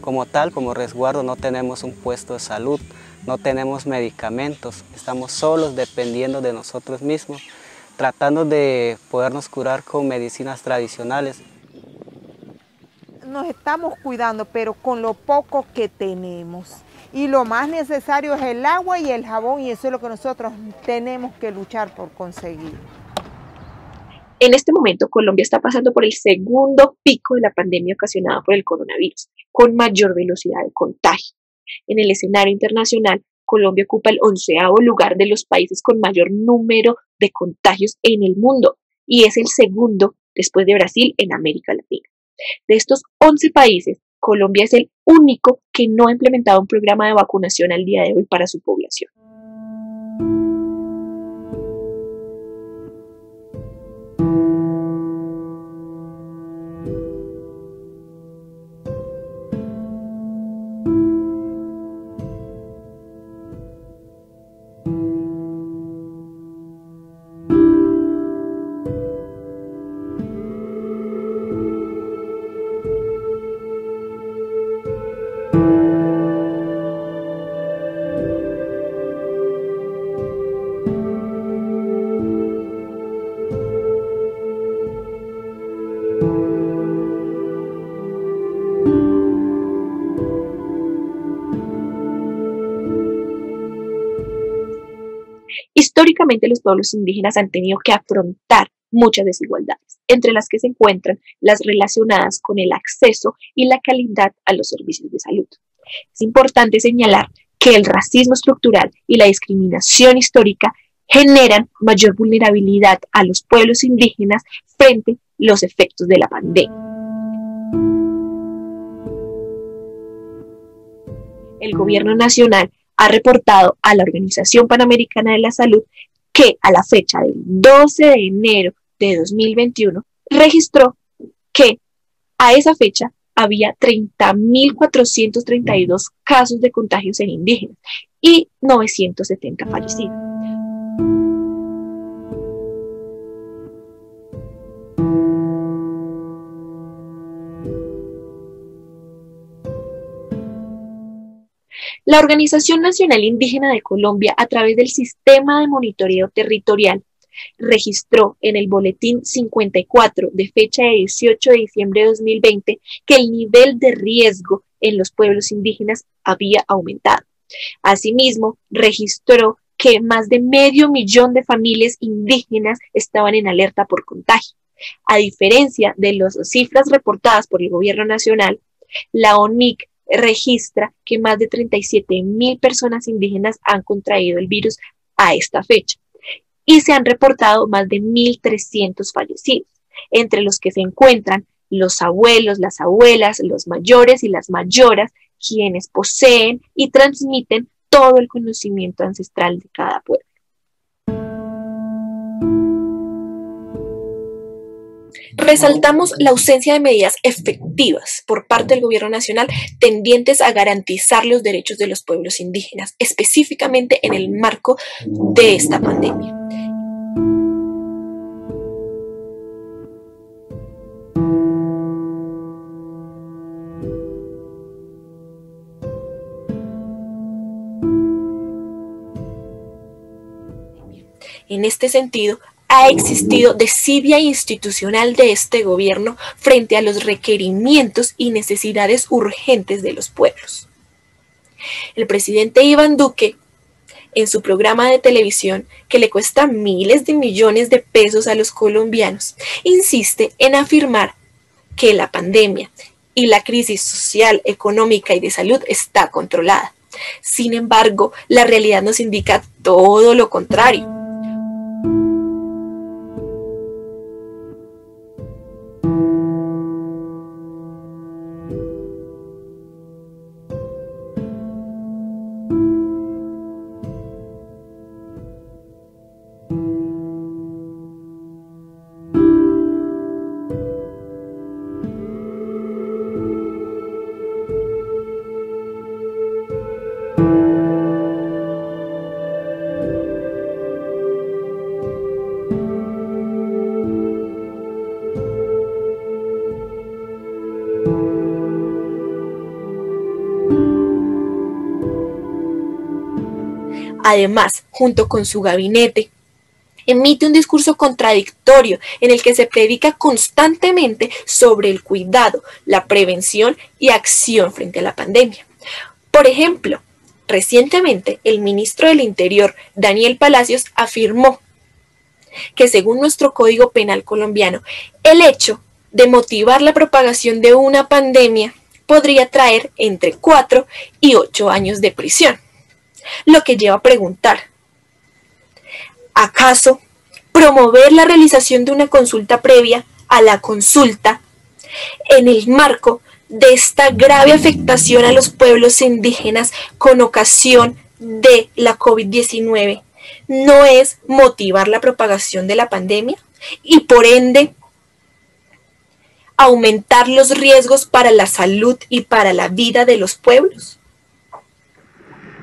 como tal, como resguardo, no tenemos un puesto de salud, no tenemos medicamentos, estamos solos dependiendo de nosotros mismos, tratando de podernos curar con medicinas tradicionales. Nos estamos cuidando, pero con lo poco que tenemos. Y lo más necesario es el agua y el jabón, y eso es lo que nosotros tenemos que luchar por conseguir. En este momento, Colombia está pasando por el segundo pico de la pandemia ocasionada por el coronavirus, con mayor velocidad de contagio. En el escenario internacional, Colombia ocupa el 11º lugar de los países con mayor número de contagios en el mundo y es el segundo después de Brasil en América Latina. De estos 11 países, Colombia es el único que no ha implementado un programa de vacunación al día de hoy para su población. Históricamente, los pueblos indígenas han tenido que afrontar muchas desigualdades, entre las que se encuentran las relacionadas con el acceso y la calidad a los servicios de salud. Es importante señalar que el racismo estructural y la discriminación histórica generan mayor vulnerabilidad a los pueblos indígenas frente a los efectos de la pandemia. El gobierno nacional ha reportado a la Organización Panamericana de la Salud que a la fecha del 12 de enero de 2021 registró que a esa fecha había 30.432 casos de contagios en indígenas y 970 fallecidos. La Organización Nacional Indígena de Colombia, a través del Sistema de Monitoreo Territorial, registró en el Boletín 54 de fecha de 18 de diciembre de 2020 que el nivel de riesgo en los pueblos indígenas había aumentado. Asimismo, registró que más de 500.000 de familias indígenas estaban en alerta por contagio. A diferencia de las cifras reportadas por el gobierno nacional, la ONIC registra que más de 37.000 personas indígenas han contraído el virus a esta fecha y se han reportado más de 1.300 fallecidos, entre los que se encuentran los abuelos, las abuelas, los mayores y las mayoras, quienes poseen y transmiten todo el conocimiento ancestral de cada pueblo. Resaltamos la ausencia de medidas efectivas por parte del gobierno nacional tendientes a garantizar los derechos de los pueblos indígenas, específicamente en el marco de esta pandemia. En este sentido, ha existido desidia institucional de este gobierno frente a los requerimientos y necesidades urgentes de los pueblos. El presidente Iván Duque, en su programa de televisión, que le cuesta miles de millones de pesos a los colombianos, insiste en afirmar que la pandemia y la crisis social, económica y de salud está controlada. Sin embargo, la realidad nos indica todo lo contrario. Además, junto con su gabinete, emite un discurso contradictorio en el que se predica constantemente sobre el cuidado, la prevención y acción frente a la pandemia. Por ejemplo, recientemente el ministro del Interior, Daniel Palacios, afirmó que según nuestro Código Penal colombiano, el hecho de motivar la propagación de una pandemia podría traer entre 4 y 8 años de prisión. Lo que lleva a preguntar, ¿acaso promover la realización de una consulta previa a la consulta en el marco de esta grave afectación a los pueblos indígenas con ocasión de la COVID-19 no es motivar la propagación de la pandemia y por ende aumentar los riesgos para la salud y para la vida de los pueblos?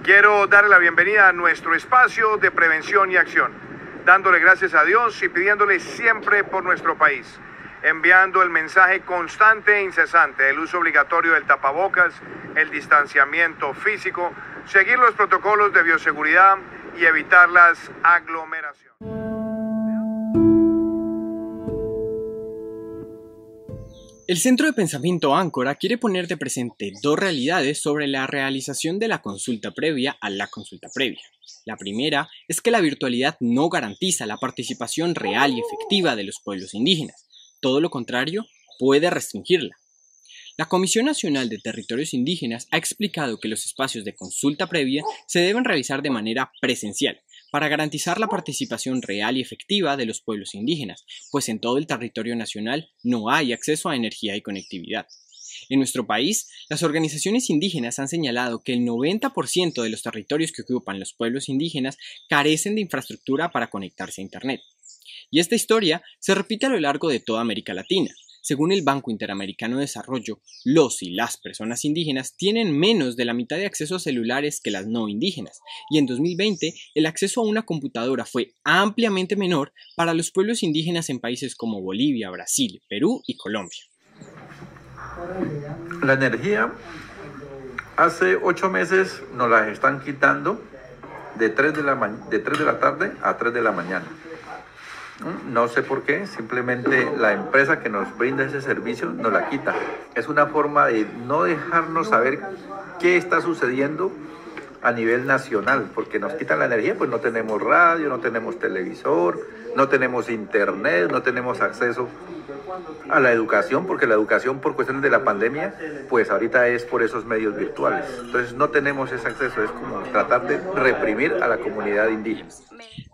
Quiero darle la bienvenida a nuestro espacio de prevención y acción, dándole gracias a Dios y pidiéndole siempre por nuestro país, enviando el mensaje constante e incesante del uso obligatorio del tapabocas, el distanciamiento físico, seguir los protocolos de bioseguridad y evitar las aglomeraciones. El Centro de Pensamiento Áncora quiere poner de presente dos realidades sobre la realización de la consulta previa a la consulta previa. La primera es que la virtualidad no garantiza la participación real y efectiva de los pueblos indígenas. Todo lo contrario, puede restringirla. La Comisión Nacional de Territorios Indígenas ha explicado que los espacios de consulta previa se deben realizar de manera presencial, para garantizar la participación real y efectiva de los pueblos indígenas, pues en todo el territorio nacional no hay acceso a energía y conectividad. En nuestro país, las organizaciones indígenas han señalado que el 90% de los territorios que ocupan los pueblos indígenas carecen de infraestructura para conectarse a Internet. Y esta historia se repite a lo largo de toda América Latina. Según el Banco Interamericano de Desarrollo, los y las personas indígenas tienen menos de la mitad de accesos celulares que las no indígenas, y en 2020 el acceso a una computadora fue ampliamente menor para los pueblos indígenas en países como Bolivia, Brasil, Perú y Colombia. La energía, hace 8 meses nos la están quitando de 3 de la tarde a 3 de la mañana. No sé por qué, simplemente la empresa que nos brinda ese servicio nos la quita. Es una forma de no dejarnos saber qué está sucediendo a nivel nacional, porque nos quitan la energía, pues no tenemos radio, no tenemos televisor, no tenemos internet, no tenemos acceso a la educación, porque la educación por cuestiones de la pandemia, pues ahorita es por esos medios virtuales. Entonces no tenemos ese acceso, es como tratar de reprimir a la comunidad indígena.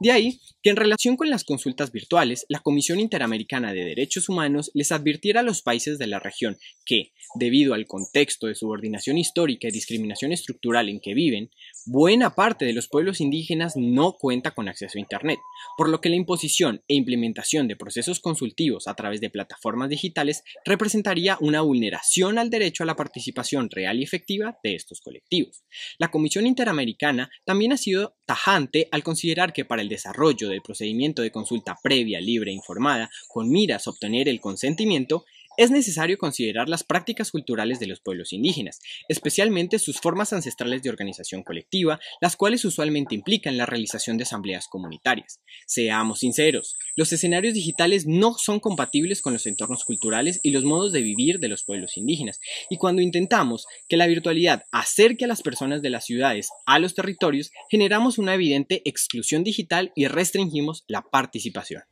De ahí que en relación con las consultas virtuales, la Comisión Interamericana de Derechos Humanos les advirtiera a los países de la región que, debido al contexto de subordinación histórica y discriminación estructural en que viven, buena parte de los pueblos indígenas no cuenta con acceso a Internet, por lo que la imposición e implementación de procesos consultivos a través de plataformas digitales representaría una vulneración al derecho a la participación real y efectiva de estos colectivos. La Comisión Interamericana también ha sido tajante al considerar que para el desarrollo del procedimiento de consulta previa, libre e informada, con miras a obtener el consentimiento, es necesario considerar las prácticas culturales de los pueblos indígenas, especialmente sus formas ancestrales de organización colectiva, las cuales usualmente implican la realización de asambleas comunitarias. Seamos sinceros, los escenarios digitales no son compatibles con los entornos culturales y los modos de vivir de los pueblos indígenas, y cuando intentamos que la virtualidad acerque a las personas de las ciudades a los territorios, generamos una evidente exclusión digital y restringimos la participación.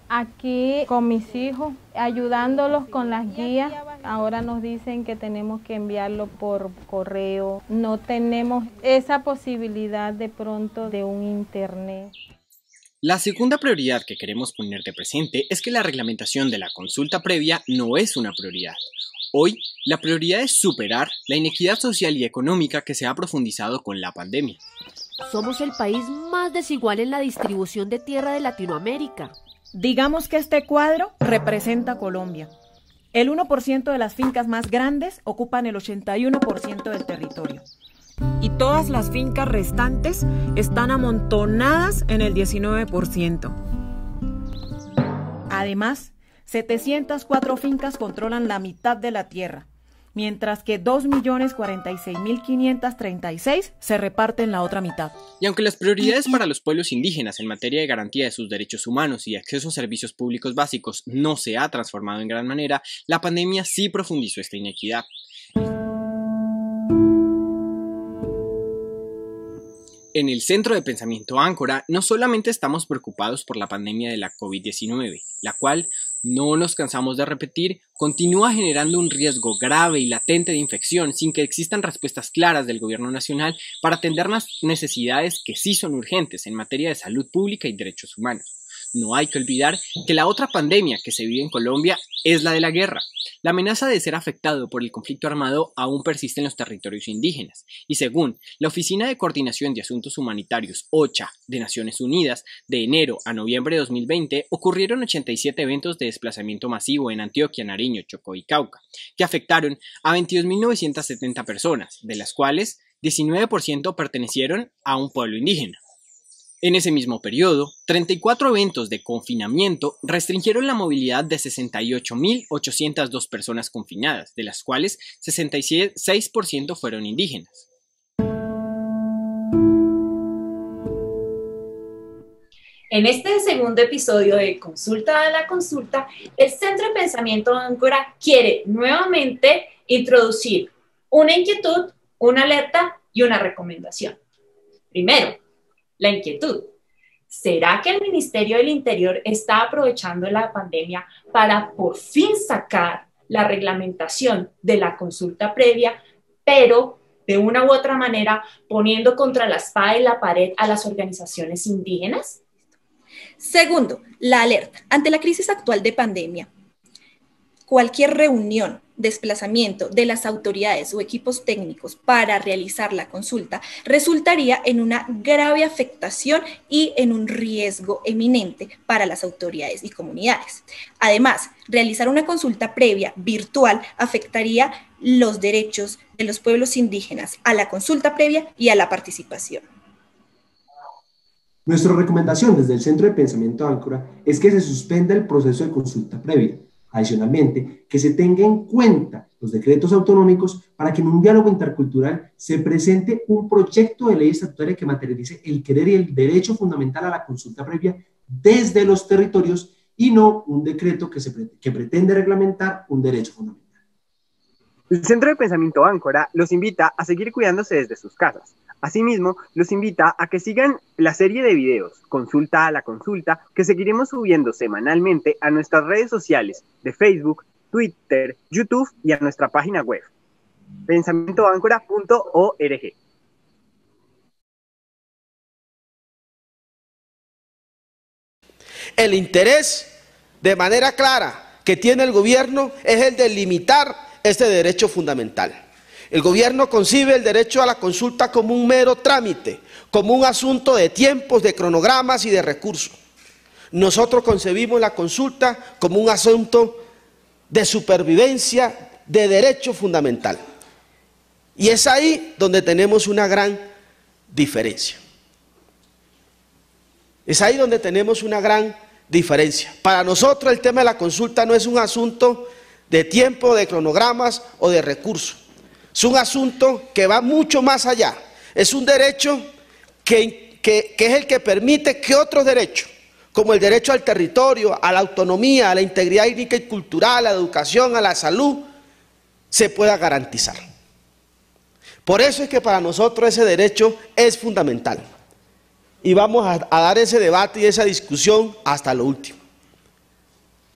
Aquí con mis hijos, ayudándolos con las guías. Ahora nos dicen que tenemos que enviarlo por correo. No tenemos esa posibilidad de pronto de un internet. La segunda prioridad que queremos poner de presente es que la reglamentación de la consulta previa no es una prioridad. Hoy, la prioridad es superar la inequidad social y económica que se ha profundizado con la pandemia. Somos el país más desigual en la distribución de tierra de Latinoamérica. Digamos que este cuadro representa a Colombia. El 1% de las fincas más grandes ocupan el 81% del territorio. Y todas las fincas restantes están amontonadas en el 19%. Además, 704 fincas controlan la mitad de la tierra. mientras que 2.046.536 se reparten la otra mitad. Y aunque las prioridades para los pueblos indígenas en materia de garantía de sus derechos humanos y acceso a servicios públicos básicos no se ha transformado en gran manera, la pandemia sí profundizó esta inequidad. En el Centro de Pensamiento Áncora no solamente estamos preocupados por la pandemia de la COVID-19, la cual, no nos cansamos de repetir, continúa generando un riesgo grave y latente de infección sin que existan respuestas claras del gobierno nacional para atender las necesidades que sí son urgentes en materia de salud pública y derechos humanos. No hay que olvidar que la otra pandemia que se vive en Colombia es la de la guerra. La amenaza de ser afectado por el conflicto armado aún persiste en los territorios indígenas y según la Oficina de Coordinación de Asuntos Humanitarios OCHA de Naciones Unidas, de enero a noviembre de 2020 ocurrieron 87 eventos de desplazamiento masivo en Antioquia, Nariño, Chocó y Cauca, que afectaron a 22.970 personas, de las cuales 19% pertenecieron a un pueblo indígena. En ese mismo periodo, 34 eventos de confinamiento restringieron la movilidad de 68.802 personas confinadas, de las cuales 66% fueron indígenas. En este segundo episodio de Consulta a la Consulta, el Centro de Pensamiento Áncora quiere nuevamente introducir una inquietud, una alerta y una recomendación. Primero, la inquietud. ¿Será que el Ministerio del Interior está aprovechando la pandemia para por fin sacar la reglamentación de la consulta previa, pero de una u otra manera poniendo contra la espada y la pared a las organizaciones indígenas? Segundo, la alerta. Ante la crisis actual de pandemia, cualquier reunión, desplazamiento de las autoridades o equipos técnicos para realizar la consulta resultaría en una grave afectación y en un riesgo eminente para las autoridades y comunidades. Además, realizar una consulta previa virtual afectaría los derechos de los pueblos indígenas a la consulta previa y a la participación. Nuestra recomendación desde el Centro de Pensamiento Áncora es que se suspenda el proceso de consulta previa. Adicionalmente, que se tenga en cuenta los decretos autonómicos para que en un diálogo intercultural se presente un proyecto de ley estatutaria que materialice el querer y el derecho fundamental a la consulta previa desde los territorios y no un decreto que pretende reglamentar un derecho fundamental. El Centro de Pensamiento Áncora los invita a seguir cuidándose desde sus casas. Asimismo, los invita a que sigan la serie de videos Consulta a la Consulta que seguiremos subiendo semanalmente a nuestras redes sociales de Facebook, Twitter, YouTube y a nuestra página web, pensamientoancora.org. El interés, de manera clara, que tiene el gobierno es el de limitar este derecho fundamental. El gobierno concibe el derecho a la consulta como un mero trámite, como un asunto de tiempos, de cronogramas y de recursos. Nosotros concebimos la consulta como un asunto de supervivencia, de derecho fundamental. Y es ahí donde tenemos una gran diferencia. Es ahí donde tenemos una gran diferencia. Para nosotros el tema de la consulta no es un asunto de tiempo, de cronogramas o de recursos. Es un asunto que va mucho más allá. Es un derecho que es el que permite que otros derechos, como el derecho al territorio, a la autonomía, a la integridad étnica y cultural, a la educación, a la salud, se pueda garantizar. Por eso es que para nosotros ese derecho es fundamental. Y vamos a dar ese debate y esa discusión hasta lo último.